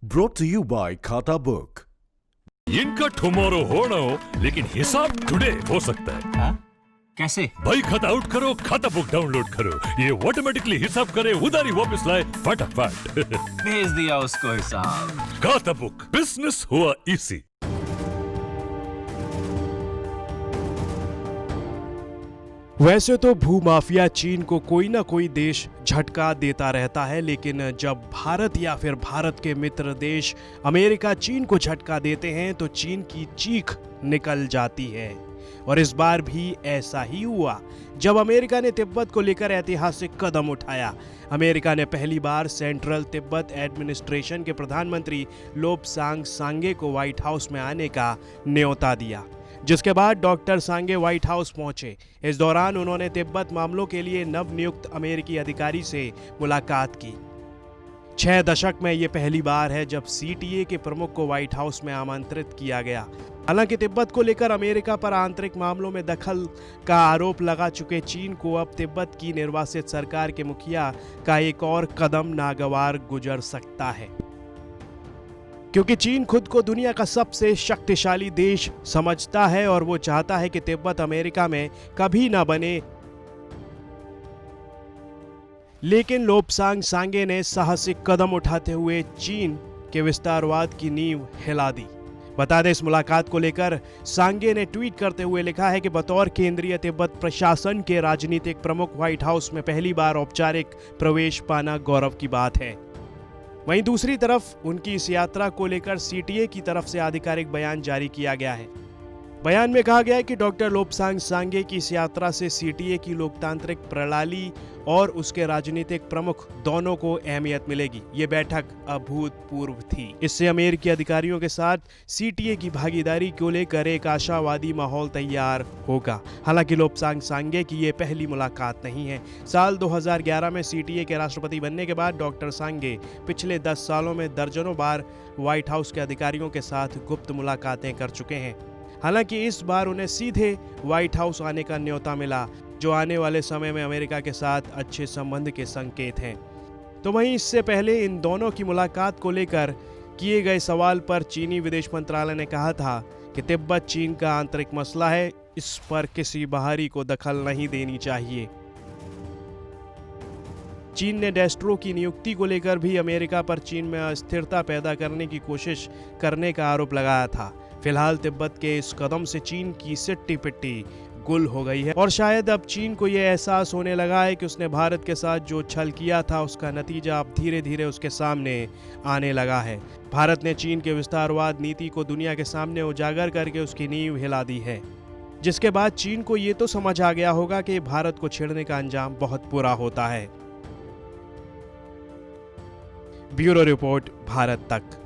Brought to you by खाता book. इनका tomorrow होना हो लेकिन हिसाब टुडे हो सकता है। हाँ? कैसे? भाई खाता आउट करो, खाता बुक डाउनलोड करो, ये ऑटोमेटिकली हिसाब करे, उधारी वापस लाए फटाफट। भेज दिया उसको हिसाब। खाता बुक, बिजनेस हुआ इजी। वैसे तो भूमाफिया चीन को कोई ना कोई देश झटका देता रहता है, लेकिन जब भारत या फिर भारत के मित्र देश अमेरिका चीन को झटका देते हैं तो चीन की चीख निकल जाती है। और इस बार भी ऐसा ही हुआ जब अमेरिका ने तिब्बत को लेकर ऐतिहासिक कदम उठाया। अमेरिका ने पहली बार सेंट्रल तिब्बत एडमिनिस्ट्रेशन के प्रधानमंत्री लोब्सांग सांगे को व्हाइट हाउस में आने का न्योता दिया, जिसके बाद डॉक्टर सांगे व्हाइट हाउस पहुंचे। इस दौरान उन्होंने तिब्बत मामलों के लिए नवनियुक्त अमेरिकी अधिकारी से मुलाकात की। 6 दशक में यह पहली बार है जब सीटीए के प्रमुख को व्हाइट हाउस में आमंत्रित किया गया। हालांकि तिब्बत को लेकर अमेरिका पर आंतरिक मामलों में दखल का आरोप लगा चुके चीन को अब तिब्बत की निर्वासित सरकार के मुखिया का एक और कदम नागवार गुजर सकता है, क्योंकि चीन खुद को दुनिया का सबसे शक्तिशाली देश समझता है और वो चाहता है कि तिब्बत अमेरिका में कभी ना बने। लेकिन लोब्सांग सांगे ने साहसिक कदम उठाते हुए चीन के विस्तारवाद की नींव हिला दी। बता दें, इस मुलाकात को लेकर सांगे ने ट्वीट करते हुए लिखा है कि बतौर केंद्रीय तिब्बत प्रशासन के राजनीतिक प्रमुख व्हाइट हाउस में पहली बार औपचारिक प्रवेश पाना गौरव की बात है। वहीं दूसरी तरफ उनकी इस यात्रा को लेकर सीटीए की तरफ से आधिकारिक बयान जारी किया गया है। बयान में कहा गया है कि डॉक्टर लोब्सांग सांगे की इस यात्रा से सीटीए की लोकतांत्रिक प्रणाली और उसके राजनीतिक प्रमुख दोनों को अहमियत मिलेगी। ये बैठक अभूतपूर्व थी। इससे अमेरिकी अधिकारियों के साथ सीटीए की भागीदारी को लेकर एक आशावादी माहौल तैयार होगा। हालांकि लोब्सांग सांगे की ये पहली मुलाकात नहीं है। साल 2011 में सीटीए के राष्ट्रपति बनने के बाद डॉक्टर सांगे पिछले 10 सालों में दर्जनों बार व्हाइट हाउस के अधिकारियों के साथ गुप्त मुलाकातें कर चुके हैं। हालांकि इस बार उन्हें सीधे व्हाइट हाउस आने का न्योता मिला, जो आने वाले समय में अमेरिका के साथ अच्छे संबंध के संकेत हैं। तो वहीं इससे पहले इन दोनों की मुलाकात को लेकर किए गए सवाल पर चीनी विदेश मंत्रालय ने कहा था कि तिब्बत चीन का आंतरिक मसला है, इस पर किसी बाहरी को दखल नहीं देनी चाहिए। चीन ने डेस्ट्रो की नियुक्ति को लेकर भी अमेरिका पर चीन में अस्थिरता पैदा करने की कोशिश करने का आरोप लगाया था। फिलहाल तिब्बत के इस कदम से चीन की सिट्टी पिट्टी गुल हो गई है और शायद अब चीन को यह एहसास होने लगा है कि उसने भारत के साथ जो छल किया था उसका नतीजा अब धीरे धीरे उसके सामने आने लगा है। भारत ने चीन के विस्तारवाद नीति को दुनिया के सामने उजागर करके उसकी नींव हिला दी है, जिसके बाद चीन को ये तो समझ आ गया होगा कि भारत को छेड़ने का अंजाम बहुत बुरा होता है। ब्यूरो रिपोर्ट, भारत तक।